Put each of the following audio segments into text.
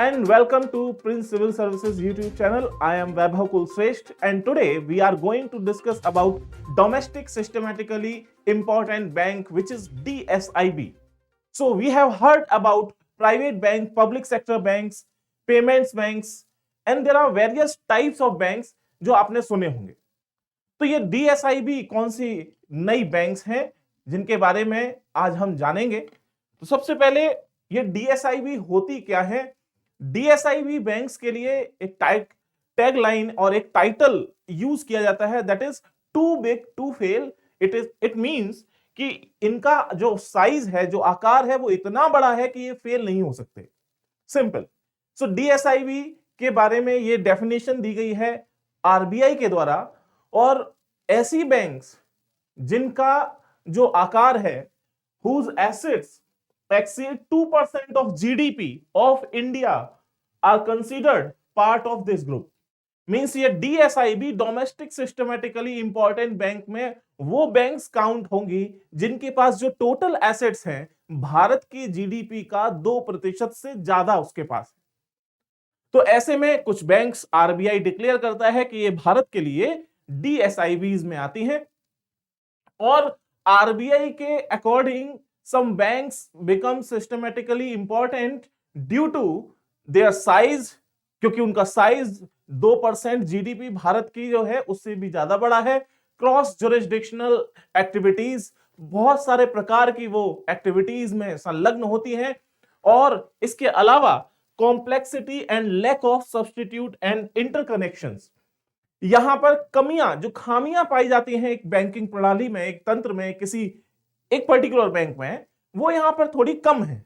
and welcome to Prince Civil Services YouTube channel. I am Vaibhav Kulsresht and today we are going to discuss about domestic systematically important bank which is DSIB. So we have heard about private bank, public sector banks, payments banks and there are various types of banks जो आपने सुने होंगे. तो ये DSIB कौन सी नई banks हैं जिनके बारे में आज हम जानेंगे. तो सबसे पहले ये DSIB होती क्या है. DSIB बैंक्स के लिए एक टैग लाइन और एक टाइटल यूज किया जाता है, that is too big to fail. It means कि इनका जो साइज है, जो आकार है, वो इतना बड़ा है कि ये फेल नहीं हो सकते. सिंपल. सो DSIB के बारे में ये डेफिनेशन दी गई है आरबीआई के द्वारा. और ऐसी बैंक्स जिनका जो आकार है, whose assets exceed 2% of GDP of India are considered part of this group. Means ये DSIB domestic systematically important bank में वो बैंक्स काउंट होंगी जिनके पास जो टोटल एसेट्स हैं भारत की जीडीपी का 2% से ज्यादा उसके पास है. तो ऐसे में कुछ बैंक्स आरबीआई डिक्लेयर करता है कि ये भारत के लिए DSIBs में आती हैं. और आरबीआई के according some banks become systematically important due to their size, क्योंकि उनका साइज 2% जीडीपी भारत की जो है उससे भी ज्यादा बड़ा है. क्रॉस जुरिस्डिक्शनल एक्टिविटीज, बहुत सारे प्रकार की वो एक्टिविटीज में संलग्न होती हैं. और इसके अलावा complexity and lack of substitute and interconnections, यहां पर कमियां, जो खामियां पाई जाती हैं एक बैंकिंग प्रणाली में, एक तंत्र में, किसी एक पर्टिकुलर बैंक में, वो यहां पर थोड़ी कम है.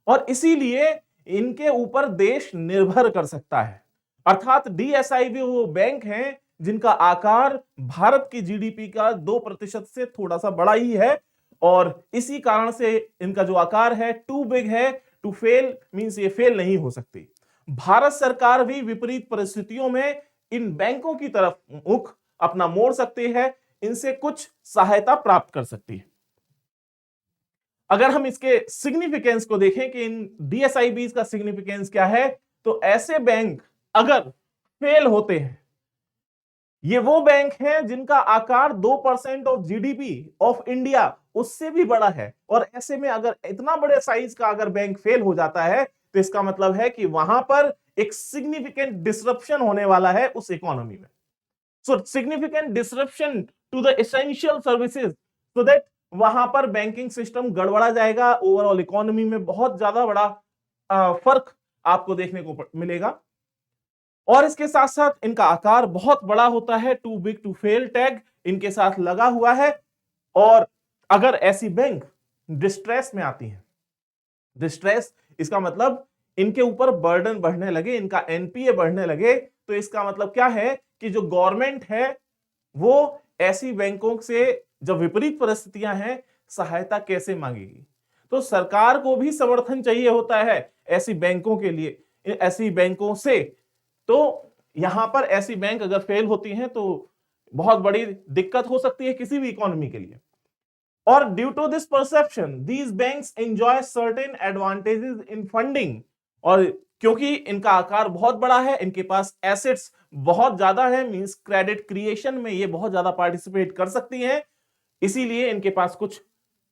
और इसीलिए इनके ऊपर देश निर्भर कर सकता है. अर्थात DSIB वो बैंक हैं जिनका आकार भारत की जीडीपी का 2% से थोड़ा सा बड़ा ही है. और इसी कारण से इनका जो आकार है टू बिग है टू फेल, मींस ये फेल नहीं हो सकती. भारत सरकार भी विपरीत परिस्थितियों में इन बैंकों की तरफ मुख अपना मोड़ सकती है, इनसे कुछ सहायता प्राप्त कर सकती है. अगर हम इसके सिग्निफिकेंस को देखें कि इन DSIBs का सिग्निफिकेंस क्या है, तो ऐसे बैंक अगर फेल होते हैं, ये वो बैंक हैं जिनका आकार 2% ऑफ जीडीपी ऑफ इंडिया उससे भी बड़ा है. और ऐसे में अगर इतना बड़े साइज का अगर बैंक फेल हो जाता है तो इसका मतलब है कि वहां पर एक सिग्निफिकेंट डिसरप्शन होने वाला है उस इकोनॉमी में. So significant disruption to the essential services, so that वहां पर बैंकिंग सिस्टम गड़बड़ा जाएगा. ओवरऑल इकोनॉमी में बहुत ज्यादा बड़ा फर्क आपको देखने को मिलेगा. और इसके साथ साथ इनका आकार बहुत बड़ा होता है. Too big to fail tag इनके साथ लगा हुआ है. और अगर ऐसी बैंक डिस्ट्रेस में आती है, डिस्ट्रेस इसका मतलब इनके ऊपर बर्डन बढ़ने लगे, इनका एनपीए बढ़ने लगे, तो इसका मतलब क्या है कि जो गवर्नमेंट है वो ऐसी बैंकों से, जब विपरीत परिस्थितियां हैं, सहायता कैसे मांगेगी. तो सरकार को भी समर्थन चाहिए होता है ऐसी बैंकों के लिए, ऐसी बैंकों से. तो यहां पर ऐसी बैंक अगर फेल होती हैं तो बहुत बड़ी दिक्कत हो सकती है किसी भी इकोनॉमी के लिए. और due to this perception these banks enjoy certain advantages in funding. और क्योंकि इनका आकार बहुत बड़ा है, इनके पास एसेट्स बहुत ज्यादा है, मींस क्रेडिट क्रिएशन में ये बहुत ज्यादा पार्टिसिपेट कर सकती हैं, इसीलिए इनके पास कुछ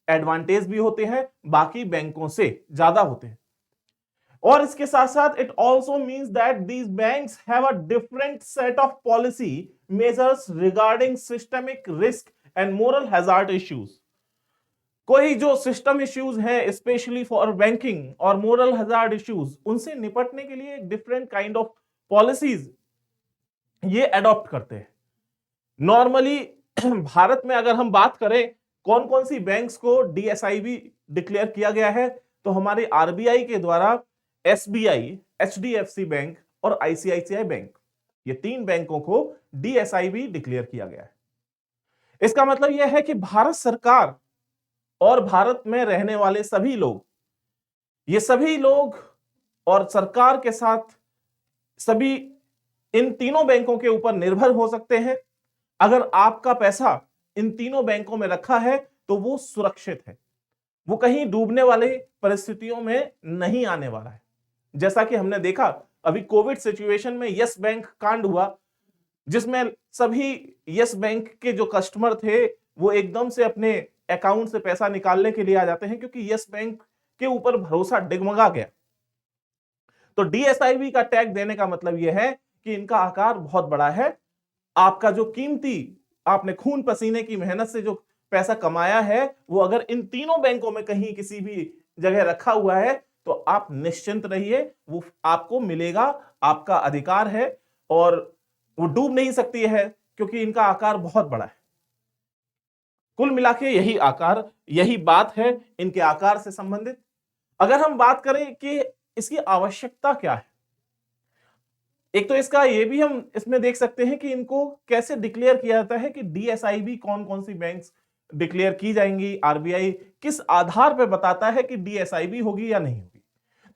एडवांटेज भी होते हैं, बाकी बैंकों से ज्यादा होते हैं. और इसके साथ साथ it also means that these banks have a different set of policy measures regarding systemic risk and moral hazard issues. कोई जो सिस्टम इश्यूज हैं स्पेशली फॉर बैंकिंग और मोरल हैजार्ड इश्यूज, उनसे निपटने के लिए डिफरेंट काइंड ऑफ पॉलिसीज ये adopt करते हैं. नॉर्मली भारत में अगर हम बात करें कौन कौन सी बैंक्स को DSIB डिक्लेयर किया गया है, तो हमारे आरबीआई के द्वारा एसबीआई, HDFC बैंक और ICICI बैंक, ये 3 बैंकों को DSIB डिक्लेयर किया गया है. इसका मतलब यह है कि भारत सरकार और भारत में रहने वाले सभी लोग, ये सभी लोग और सरकार के साथ सभी इन तीनों बैंकों के ऊपर निर्भर हो सकते हैं. अगर आपका पैसा इन तीनों बैंकों में रखा है तो वो सुरक्षित है, वो कहीं डूबने वाली परिस्थितियों में नहीं आने वाला है. जैसा कि हमने देखा अभी कोविड सिचुएशन में यस बैंक कांड हुआ, जिसमें सभी यस बैंक के जो कस्टमर थे वो एकदम से अपने अकाउंट से पैसा निकालने के लिए आ जाते हैं, क्योंकि यस बैंक के ऊपर भरोसा डगमगा गया। तो डीएसआईबी का टैग देने का मतलब यह है कि इनका आकार बहुत बड़ा है। आपका जो कीमती, आपने खून पसीने की मेहनत से जो पैसा कमाया है, वो अगर इन तीनों बैंकों में कहीं किसी भी जगह रखा हुआ है तो आप निश्चिंत रहिए, वो आपको मिलेगा, आपका अधिकार है और वो डूब नहीं सकती है, क्योंकि इनका आकार बहुत बड़ा है। कुल मिला के यही आकार, यही बात है इनके आकार से संबंधित। अगर हम बात करें कि इसकी आवश्यकता क्या है, एक तो इसका ये भी हम इसमें देख सकते हैं कि इनको कैसे डिक्लेयर किया जाता है कि डीएसआईबी कौन कौन सी बैंक्स डिक्लेयर की जाएंगी, आरबीआई किस आधार पर बताता है कि डीएसआईबी होगी या नहीं होगी।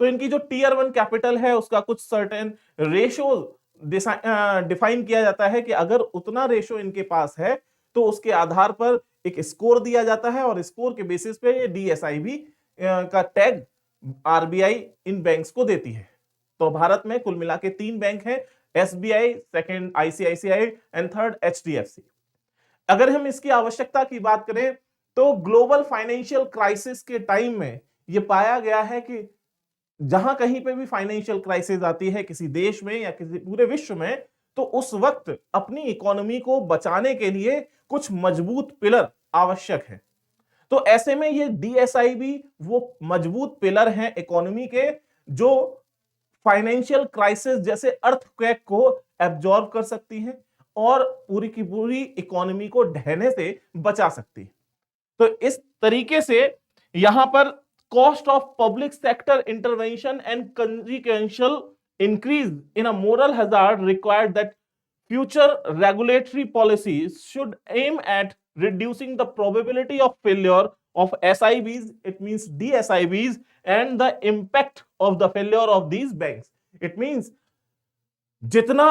तो इनकी जो टीयर 1 कैपिटल है उसका कुछ सर्टेन रेशो डिफाइन किया जाता है कि अगर उतना रेशो इनके पास है तो उसके आधार पर एक स्कोर दिया जाता है और स्कोर के बेसिस पे ये डीएसआईबी का टैग आरबीआई इन बैंक्स को देती है। तो भारत में कुल मिला के 3 बैंक हैं, SBI, second ICICI and third HDFC. अगर हम इसकी आवश्यकता की बात करें तो ग्लोबल फाइनेंशियल क्राइसिस के टाइम में यह पाया गया है कि जहां कहीं पे भी फाइनेंशियल क्राइसिस आती है किसी देश में या किसी पूरे विश्व में, तो उस वक्त अपनी इकोनॉमी को बचाने के लिए कुछ मजबूत पिलर आवश्यक है। तो ऐसे में ये डीएसआईबी वो मजबूत पिलर हैं इकोनॉमी के, जो फाइनेंशियल क्राइसिस जैसे अर्थक्वेक को एब्जॉर्ब कर सकती है और पूरी की पूरी इकोनॉमी को ढहने से बचा सकती है। तो इस तरीके से यहां पर cost of public sector intervention and consequential increase in a moral hazard required that future regulatory policies should aim at reducing the probability of failure of SIBs, it means DSIBs, and the impact of the failure of these banks. It means जितना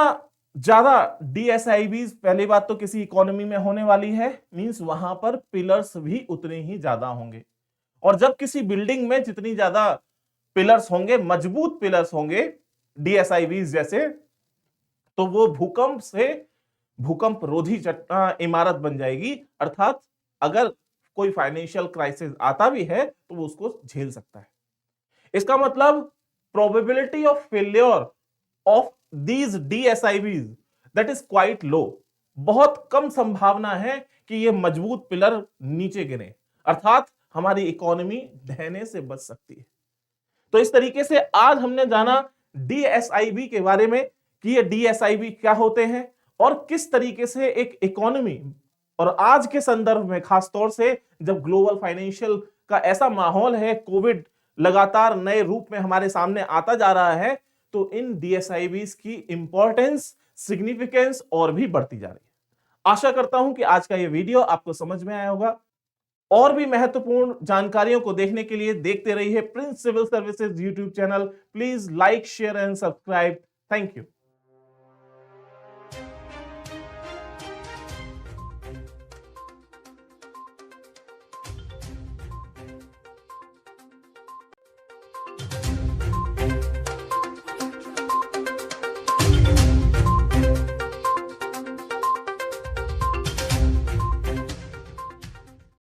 ज्यादा डीएसआईबीज पहली बात तो किसी economy में होने वाली है, मींस वहां पर पिलर्स भी उतने ही ज्यादा होंगे। और जब किसी बिल्डिंग में जितनी ज्यादा पिलर्स होंगे, मजबूत पिलर्स होंगे डीएसआईबीज जैसे, तो वो भूकंप से भूकंप रोधी इमारत बन जाएगी। अर्थात अगर कोई फाइनेंशियल क्राइसिस आता भी है तो वो उसको झेल सकता है। इसका मतलब probability of failure of these DSIBs that is quite low, बहुत कम संभावना है कि ये मजबूत पिलर नीचे गिरे, अर्थात हमारी इकोनॉमी ढहने से बच सकती है। तो इस तरीके से आज हमने जाना डीएसआईबी के बारे में कि ये डीएसआईबी क्या होते हैं और किस तरीके से एक इकोनॉमी, और आज के संदर्भ में खासतौर से जब ग्लोबल फाइनेंशियल का ऐसा माहौल है, कोविड लगातार नए रूप में हमारे सामने आता जा रहा है, तो इन डीएसआईबीज की इंपॉर्टेंस, सिग्निफिकेंस और भी बढ़ती जा रही है। आशा करता हूं कि आज का ये वीडियो आपको समझ में आया होगा। और भी महत्वपूर्ण जानकारियों को देखने के लिए देखते रहिए Prince civil services YouTube channel. Please like, share and subscribe. Thank you.